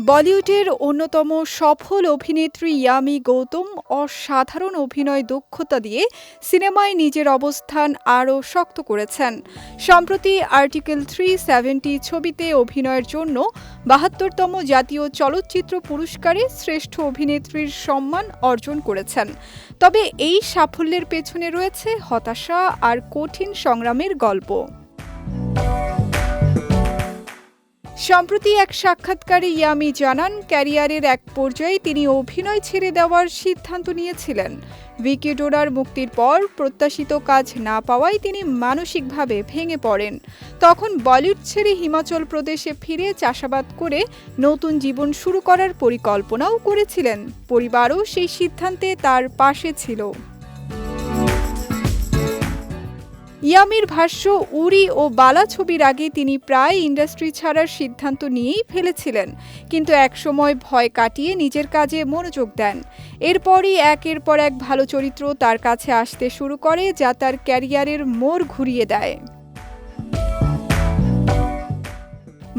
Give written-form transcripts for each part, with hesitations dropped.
বলিউডের অন্যতম সফল অভিনেত্রী ইয়ামি গৌতম অসাধারণ অভিনয় দক্ষতা দিয়ে সিনেমায় নিজের অবস্থান আরও শক্ত করেছেন। সম্প্রতি আর্টিকেল 370 ছবিতে অভিনয়ের জন্য ৭২তম জাতীয় চলচ্চিত্র পুরস্কারে শ্রেষ্ঠ অভিনেত্রীর সম্মান অর্জন করেছেন। তবে এই সাফল্যের পেছনে রয়েছে হতাশা আর কঠিন সংগ্রামের গল্প। সম্প্রতি এক সাক্ষাৎকারে ইয়ামি জানান, ক্যারিয়ারের এক পর্যায়ে তিনি অভিনয় ছেড়ে দেওয়ার সিদ্ধান্ত নিয়েছিলেন। ভিকি ডোরার মুক্তির পর প্রত্যাশিত কাজ না পাওয়ায় তিনি মানসিকভাবে ভেঙে পড়েন। তখন বলিউড ছেড়ে হিমাচল প্রদেশে ফিরে চাষাবাদ করে নতুন জীবন শুরু করার পরিকল্পনাও করেছিলেন। পরিবারও সেই সিদ্ধান্তে তার পাশে ছিল। ইয়ামির ভাষ্য, উরি ও বালা ছবির আগে তিনি প্রায় ইন্ডাস্ট্রি ছাড়ার সিদ্ধান্ত নিয়েই ফেলেছিলেন, কিন্তু একসময় ভয় কাটিয়ে নিজের কাজে মনোযোগ দেন। এরপরই একের পর এক ভালো চরিত্র তার কাছে আসতে শুরু করে, যা তার ক্যারিয়ারের মোড় ঘুরিয়ে দেয়।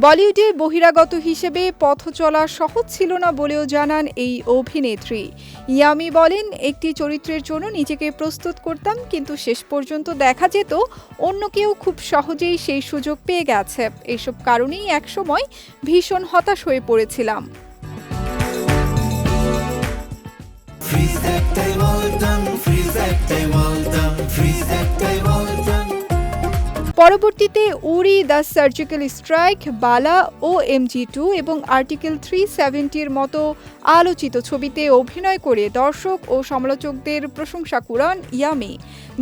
বলিউডে বহিরাগত হিসেবে পথ চলা সহজ ছিল না বলেও জানান এই অভিনেত্রী। ইয়ামি বলেন, একটি চরিত্রের জন্য নিজেকে প্রস্তুত করতাম, কিন্তু শেষ পর্যন্ত দেখা যেত অন্য কেউ খুব সহজেই সেই সুযোগ পেয়ে গেছে। এইসব কারণেই একসময় ভীষণ হতাশ হয়ে পড়েছিলাম। পরবর্তীতে উরি, the surgical strike, Bala, OMG2 এবং আর্টিকেল 370-র মতো আলোচিত ছবিতে অভিনয় করে দর্শক ও সমালোচকদের প্রশংসা কুড়ান ইয়ামি।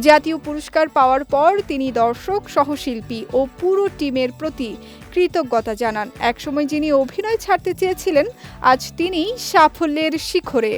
জাতীয় পুরস্কার পাওয়ার পর তিনি দর্শক, সহশিল্পী ও পুরো টিমের প্রতি কৃতজ্ঞতা জানান। একসময় যিনি অভিনয় ছাড়তে চেয়েছিলেন, আজ তিনি সাফল্যের শিখরে।